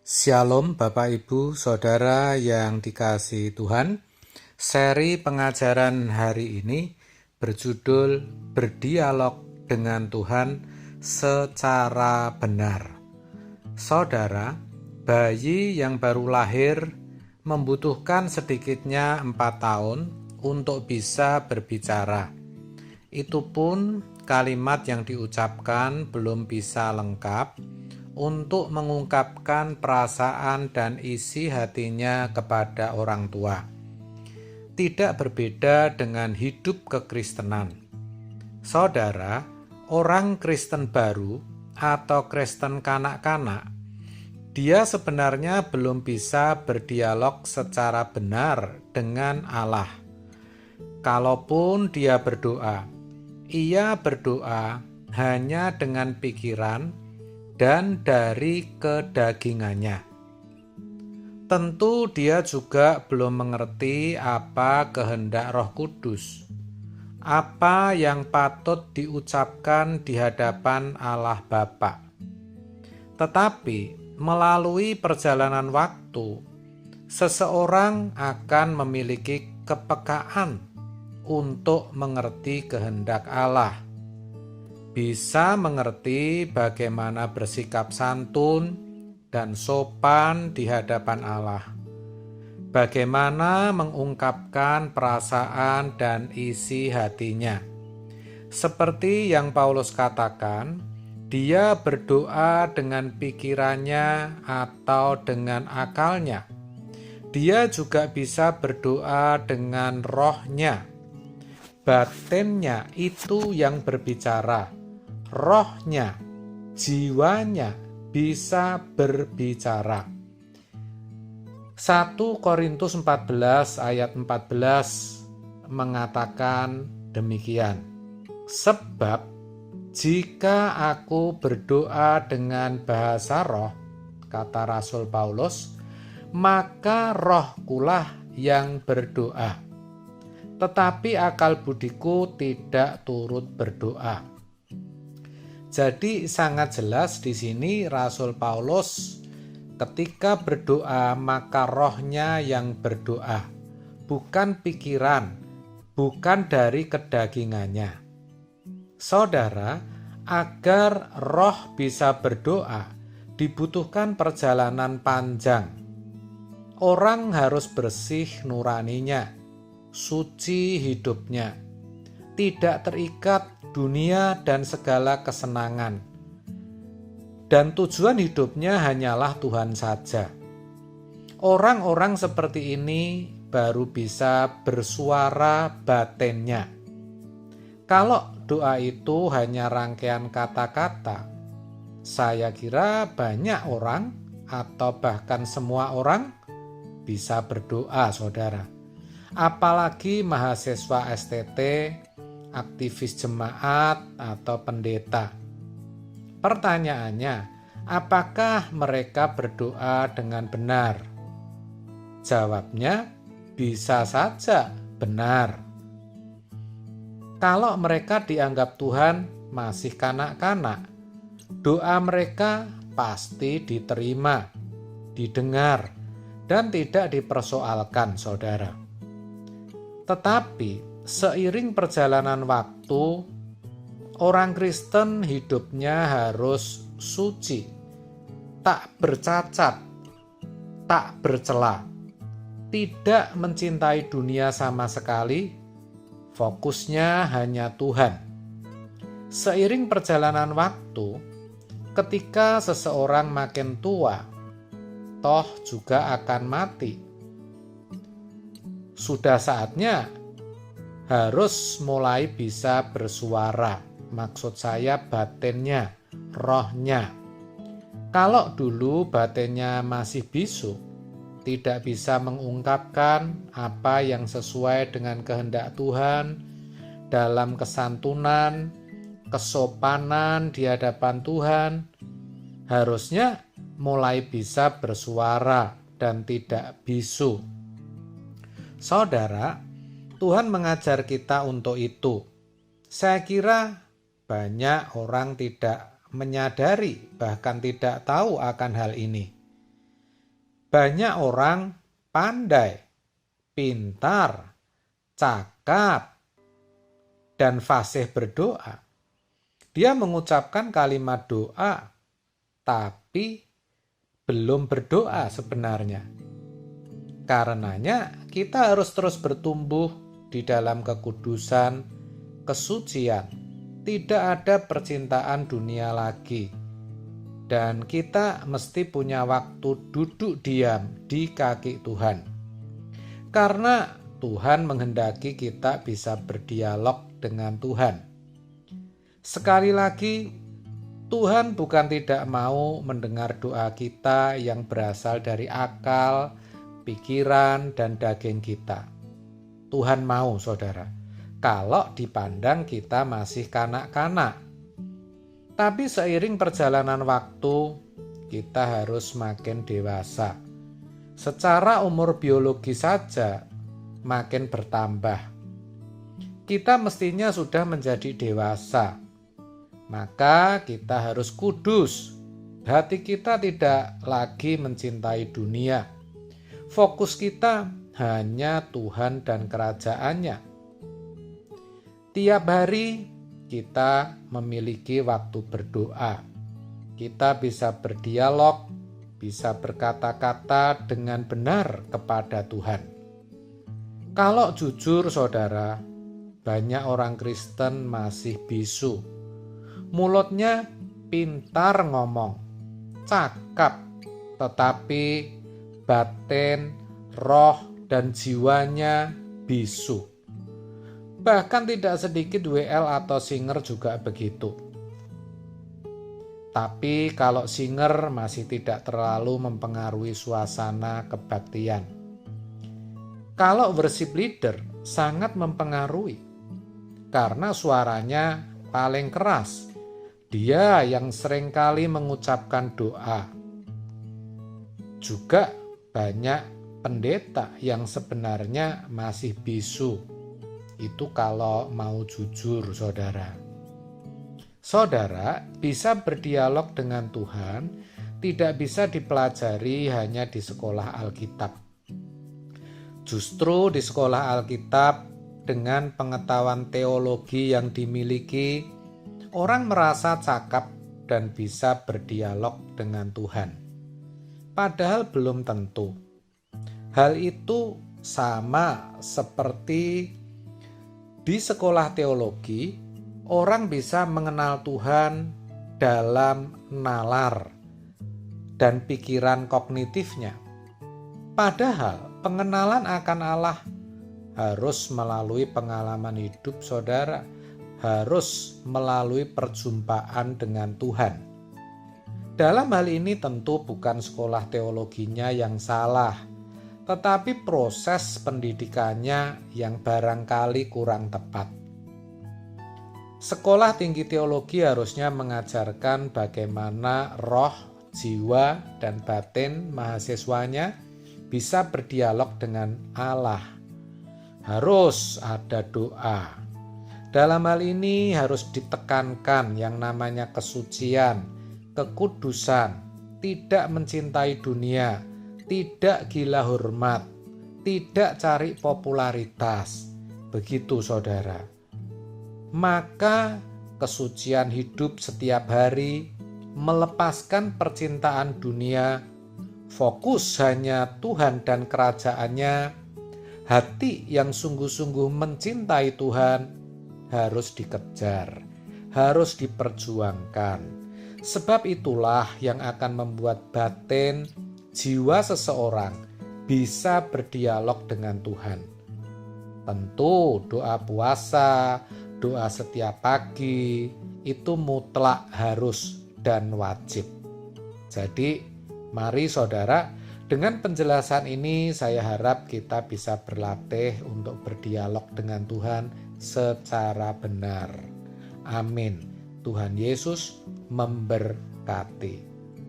Shalom Bapak Ibu Saudara yang dikasihi Tuhan. Seri pengajaran hari ini berjudul Berdialog dengan Tuhan secara benar. Saudara, bayi yang baru lahir membutuhkan sedikitnya 4 tahun untuk bisa berbicara. Itu pun kalimat yang diucapkan belum bisa lengkap untuk mengungkapkan perasaan dan isi hatinya kepada orang tua. Tidak berbeda dengan hidup kekristenan. Saudara, orang Kristen baru atau Kristen kanak-kanak, dia sebenarnya belum bisa berdialog secara benar dengan Allah. Kalaupun dia berdoa, ia berdoa hanya dengan pikiran dan dari kedagingannya. Tentu dia juga belum mengerti apa kehendak Roh Kudus, apa yang patut diucapkan di hadapan Allah Bapa. Tetapi melalui perjalanan waktu, seseorang akan memiliki kepekaan untuk mengerti kehendak Allah, bisa mengerti bagaimana bersikap santun dan sopan di hadapan Allah, bagaimana mengungkapkan perasaan dan isi hatinya. Seperti yang Paulus katakan, dia berdoa dengan pikirannya atau dengan akalnya. Dia juga bisa berdoa dengan rohnya. Batinnya itu yang berbicara. Rohnya, jiwanya bisa berbicara. 1 Korintus 14 ayat 14 mengatakan demikian. Sebab jika aku berdoa dengan bahasa roh, kata Rasul Paulus, maka rohkulah yang berdoa. Tetapi akal budiku tidak turut berdoa. Jadi sangat jelas di sini Rasul Paulus ketika berdoa maka rohnya yang berdoa, bukan pikiran, bukan dari kedagingannya. Saudara, agar roh bisa berdoa dibutuhkan perjalanan panjang. Orang harus bersih nuraninya, suci hidupnya, tidak terikat dunia dan segala kesenangan. Dan tujuan hidupnya hanyalah Tuhan saja. Orang-orang seperti ini baru bisa bersuara batinnya. Kalau doa itu hanya rangkaian kata-kata, saya kira banyak orang atau bahkan semua orang bisa berdoa, saudara. Apalagi mahasiswa STT, aktivis jemaat, atau pendeta. Pertanyaannya, apakah mereka berdoa dengan benar? Jawabnya, bisa saja benar. Kalau mereka dianggap Tuhan masih kanak-kanak, doa mereka pasti diterima, didengar, dan tidak dipersoalkan, saudara. Tetapi seiring perjalanan waktu, orang Kristen hidupnya harus suci, tak bercacat, tak bercela, tidak mencintai dunia sama sekali, fokusnya hanya Tuhan. Seiring perjalanan waktu, ketika seseorang makin tua, toh juga akan mati. Sudah saatnya harus mulai bisa bersuara, maksud saya batinnya, rohnya. Kalau dulu batinnya masih bisu, tidak bisa mengungkapkan apa yang sesuai dengan kehendak Tuhan dalam kesantunan, kesopanan di hadapan Tuhan, harusnya mulai bisa bersuara dan tidak bisu. Saudara, Tuhan mengajar kita untuk itu. Saya kira banyak orang tidak menyadari, bahkan tidak tahu akan hal ini. Banyak orang pandai, pintar, cakap, dan fasih berdoa. Dia mengucapkan kalimat doa, tapi belum berdoa sebenarnya. Karenanya, kita harus terus bertumbuh di dalam kekudusan, kesucian. Tidak ada percintaan dunia lagi. Dan kita mesti punya waktu duduk diam di kaki Tuhan. Karena Tuhan menghendaki kita bisa berdialog dengan Tuhan. Sekali lagi, Tuhan bukan tidak mau mendengar doa kita yang berasal dari akal, pikiran, dan daging kita. Tuhan mau, saudara, kalau dipandang kita masih kanak-kanak. Tapi seiring perjalanan waktu, kita harus makin dewasa. Secara umur biologi saja makin bertambah. Kita mestinya sudah menjadi dewasa. Maka kita harus kudus. Hati kita tidak lagi mencintai dunia. Fokus kita hanya Tuhan dan kerajaannya. Tiap hari kita memiliki waktu berdoa. Kita bisa berdialog, bisa berkata-kata dengan benar kepada Tuhan. Kalau jujur saudara, banyak orang Kristen masih bisu. Mulutnya pintar ngomong, cakap, tetapi batin, roh, dan jiwanya bisu. Bahkan tidak sedikit WL atau singer juga begitu. Tapi kalau singer masih tidak terlalu mempengaruhi suasana kebaktian. Kalau worship leader sangat mempengaruhi, karena suaranya paling keras. Dia yang seringkali mengucapkan doa. Juga banyak pendeta yang sebenarnya masih bisu. Itu kalau mau jujur, saudara. Saudara bisa berdialog dengan Tuhan, tidak bisa dipelajari hanya di sekolah Alkitab. Justru di sekolah Alkitab, dengan pengetahuan teologi yang dimiliki, orang merasa cakap dan bisa berdialog dengan Tuhan. Padahal belum tentu. Hal itu sama seperti di sekolah teologi, orang bisa mengenal Tuhan dalam nalar dan pikiran kognitifnya. Padahal pengenalan akan Allah harus melalui pengalaman hidup saudara, harus melalui perjumpaan dengan Tuhan. Dalam hal ini tentu bukan sekolah teologinya yang salah, tetapi proses pendidikannya yang barangkali kurang tepat. Sekolah tinggi teologi harusnya mengajarkan bagaimana roh, jiwa, dan batin mahasiswanya bisa berdialog dengan Allah. Harus ada doa. Dalam hal ini harus ditekankan yang namanya kesucian, kekudusan, tidak mencintai dunia, tidak gila hormat, tidak cari popularitas. Begitu saudara. Maka kesucian hidup setiap hari, melepaskan percintaan dunia, fokus hanya Tuhan dan kerajaannya, hati yang sungguh-sungguh mencintai Tuhan, harus dikejar, harus diperjuangkan. Sebab itulah yang akan membuat batin, jiwa seseorang bisa berdialog dengan Tuhan. Tentu doa puasa, doa setiap pagi, itu mutlak harus dan wajib. Jadi mari saudara, dengan penjelasan ini saya harap kita bisa berlatih untuk berdialog dengan Tuhan secara benar. Amin. Tuhan Yesus memberkati.